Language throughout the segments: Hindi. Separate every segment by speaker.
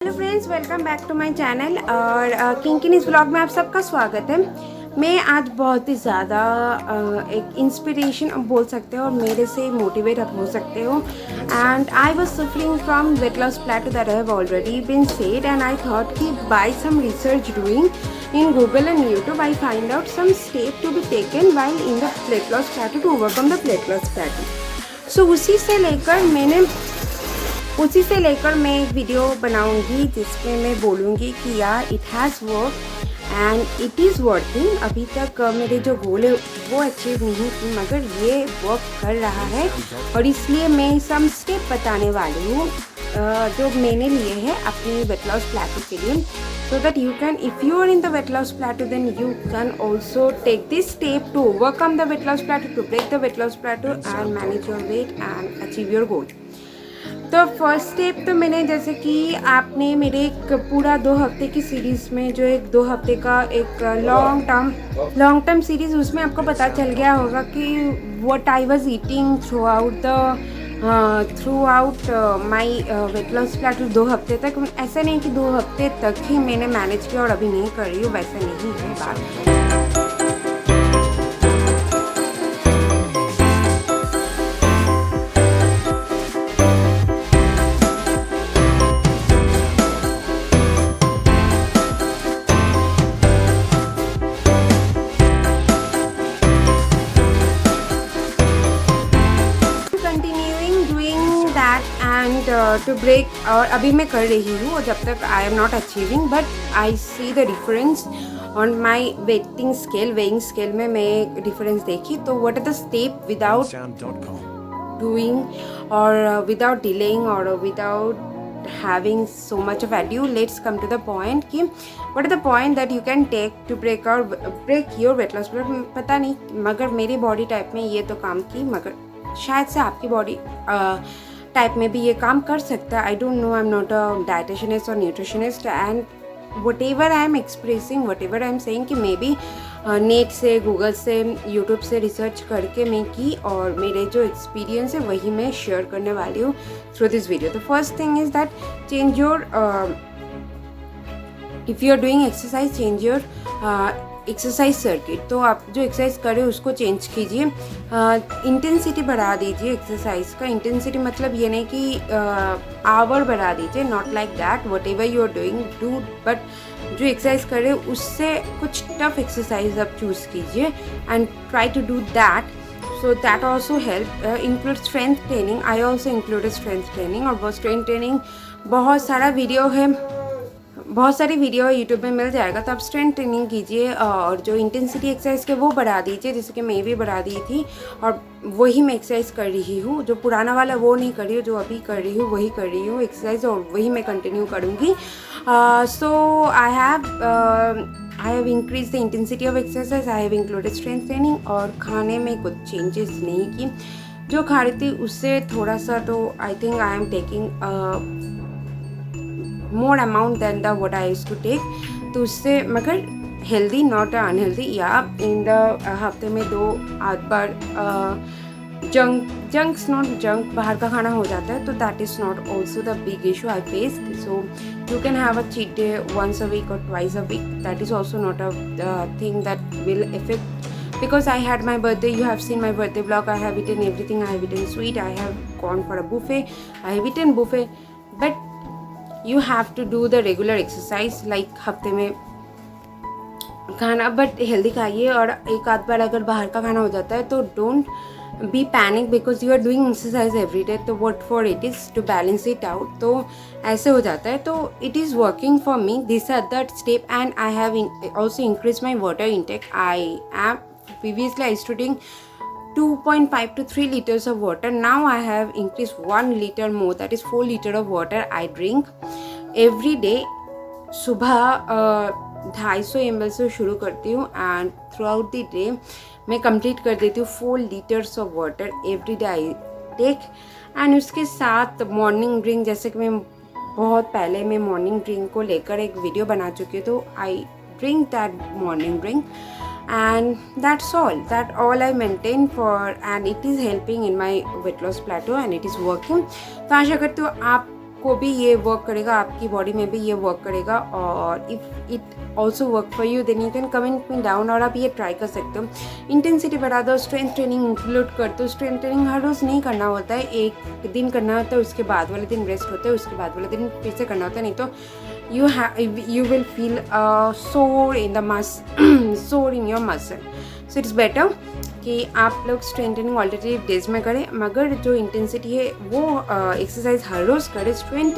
Speaker 1: Hello friends, welcome back to my channel. और किंकिन इस ब्लॉग में आप सबका स्वागत है। मैं आज बहुत ही ज़्यादा एक इंस्पिरेशन बोल सकते हो और मेरे से मोटिवेट आप हो सकते हो। And I was suffering from weight loss plateau that I have already been said, and I thought कि by some research doing in Google and YouTube, I find out some step to be taken while in the weight loss plateau to overcome the weight loss plateau. So उसी से लेकर मैं एक वीडियो बनाऊंगी जिसमें मैं बोलूँगी कि यार it has work and it is working. अभी तक मेरे जो गोल है वो अचीव नहीं की, मगर ये वर्क कर रहा है और इसलिए मैं सम स्टेप बताने वाली हूँ जो मैंने लिए हैं अपनी वेट लॉस प्लेटो के लिए, so that you can, if you are in the weight loss plateau, then you can also take this step to overcome the weight loss plateau, to break the weight loss plateau and manage your weight and achieve your goal. तो फर्स्ट स्टेप तो मैंने, जैसे कि आपने मेरे एक पूरा 2 हफ्ते की सीरीज़ में, जो एक 2 हफ्ते का एक लॉन्ग टर्म सीरीज़, उसमें आपको पता चल गया होगा कि what I was eating throughout my weight loss plateau 2 हफ्ते तक। ऐसा नहीं कि 2 हफ्ते तक ही मैंने मैनेज किया और अभी नहीं कर रही हूँ, वैसा नहीं है बात। टू ब्रेक, और अभी मैं कर रही हूँ और जब तक I am not achieving, but I see the difference on my weighing scale में मैं डिफरेंस देखी। तो what are the step without doing और विदाउट डिलेइंग और without having so much of ado, let's come to the point कि what are the point that you can take to break your weight loss। पता नहीं, मगर मेरी बॉडी टाइप में ये तो काम की, मगर शायद से आपकी बॉडी टाइप में भी ये काम कर सकता है। I don't know, I am not a dietitianist और nutritionist, and whatever I am expressing, whatever I am saying कि मे बी नेट से, गूगल से, यूट्यूब से रिसर्च करके मैं की और मेरे जो एक्सपीरियंस है वही मैं शेयर करने वाली हूँ through this video. The first thing is that change your, if you are doing exercise, change your exercise circuit. तो आप जो एक्सरसाइज करें उसको चेंज कीजिए, इंटेंसिटी बढ़ा दीजिए। एक्सरसाइज का इंटेंसिटी मतलब ये नहीं कि आवर बढ़ा दीजिए, not like that. Whatever you are doing do, but जो एक्सरसाइज करें उससे कुछ टफ एक्सरसाइज आप चूज़ कीजिए and try to do that. So that also help. Include strength training, I also include strength training. और वो स्ट्रेंथ ट्रेनिंग बहुत सारी वीडियो है, यूट्यूब में मिल जाएगा, तो आप स्ट्रेंथ ट्रेनिंग कीजिए और जो इंटेंसिटी एक्सरसाइज के वो बढ़ा दीजिए, जैसे कि मैं भी बढ़ा दी थी और वही मैं एक्सरसाइज कर रही हूँ। जो पुराना वाला वो नहीं कर रही हूँ, जो अभी कर रही हूँ वही कर रही हूँ एक्सरसाइज, और वही मैं कंटिन्यू करूँगी। So I have increase the intensity of exercise, I have included strength training. और खाने में कुछ चेंजेस नहीं की, जो खा रही थी उससे थोड़ा सा, तो I think I am taking more amount than the what I used to take, तो उससे, मगर हेल्दी नॉट अनहेल्दी। या इन द हफ्ते में 2 आध बार जंक बाहर का खाना हो जाता है, तो that is not also the big issue I faced. So you can have a cheat day once a week or twice a week, that is also not a thing that will affect, because I had my birthday, you have seen my birthday vlog, I have eaten everything, I have eaten sweet, I have gone for a buffet, I have eaten buffet, but you have to do the regular exercise, like हफ्ते में खाना बट हेल्दी खाइए। और एक आध बार अगर बाहर का खाना हो जाता है तो don't be panic, because you are doing exercise every day, तो what for it is to balance it out. तो ऐसे हो जाता है, तो it is working for me, this are that step. And I have also increase my water intake. I am previously I used to drink 2.5 to 3 liters of water. Now I have increased 1 liter more, that is 4 liter of water I drink every day. सुबह 250 ml से शुरू करती हूँ and throughout the day मैं कंप्लीट कर देती हूँ 4 litres of water every day I take. And उसके साथ मॉर्निंग ड्रिंक, जैसे कि मैं बहुत पहले मैं मॉर्निंग ड्रिंक को लेकर एक वीडियो बना चुकी हूँ, तो I drink that morning drink and that's all I maintain for, and it is helping in my weight loss plateau and it is working. तो आशा करती हूँ आप को भी ये वर्क करेगा, आपकी बॉडी में भी ये वर्क करेगा। और if it also work for you then you can comment me down, और आप ये ट्राई कर सकते हो। इंटेंसिटी बढ़ा दो, स्ट्रेंथ ट्रेनिंग इंक्लूड कर दो। स्ट्रेंथ ट्रेनिंग हर रोज़ नहीं करना होता है, एक दिन करना होता है, उसके बाद वाले दिन रेस्ट होता है, उसके बाद वाले दिन फिर से करना होता है, नहीं तो you will feel sore in the sore in your muscle. So it's better कि आप लोग स्ट्रेंथ ट्रेनिंग ऑल्टरनेटिव डेज में करें, मगर जो इंटेंसिटी है वो एक्सरसाइज हर रोज़ करें। स्ट्रेंथ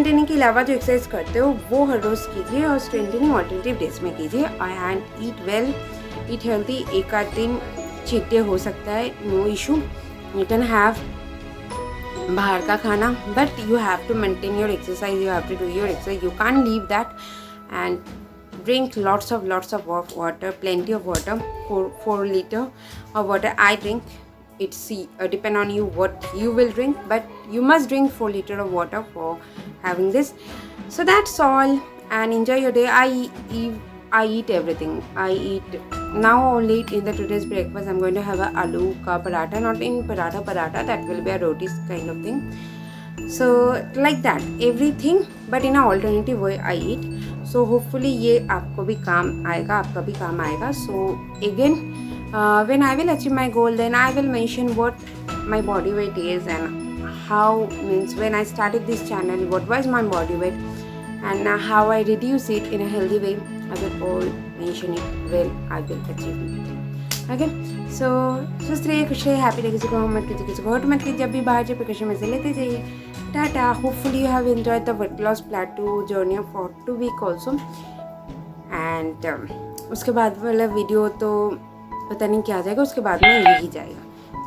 Speaker 1: ट्रेनिंग के अलावा जो एक्सरसाइज करते हो वो हर रोज़ कीजिए, और स्ट्रेंथ ट्रेनिंग ऑल्टरनेटिव डेज में कीजिए। And eat well, eat healthy. एक आध दिन चीट डे हो सकता है, no issue, you can have बाहर का खाना, but you have to maintain your exercise, you have to do your exercise, you can't leave that. And drink lots of water, plenty of water, 4 liter of water I drink. It's depend on you what you will drink, but you must drink 4 liter of water for having this. So that's all, and enjoy your day. I eat everything. I eat now only in the today's breakfast. I'm going to have a aloo ka paratha, not in paratha. That will be a roti kind of thing. So like that, everything, but in an alternative way I eat. So hopefully ये आपको भी काम आएगा, आपका भी काम आएगा. So again, when I will achieve my goal, then I will mention what my body weight is, and how, means when I started this channel, what was my body weight, and how I reduce it in a healthy way. I will all mention it when I will achieve it. Okay, so सुस्त रहिए, खुश रहिए, हैप्पी रहिए, किसी को मत कीजिए, किसी को हर्ट मत कीजिए, जब भी बाहर जाए प्रिकॉशन में से लेते जाइए. Tata. Hopefully you have enjoyed the weight loss प्लेटू journey for 2 weeks also. And उसके बाद वाला वीडियो तो पता नहीं क्या आ जाएगा, उसके बाद में यही जाएगा.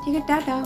Speaker 1: ठीक है, टाटा.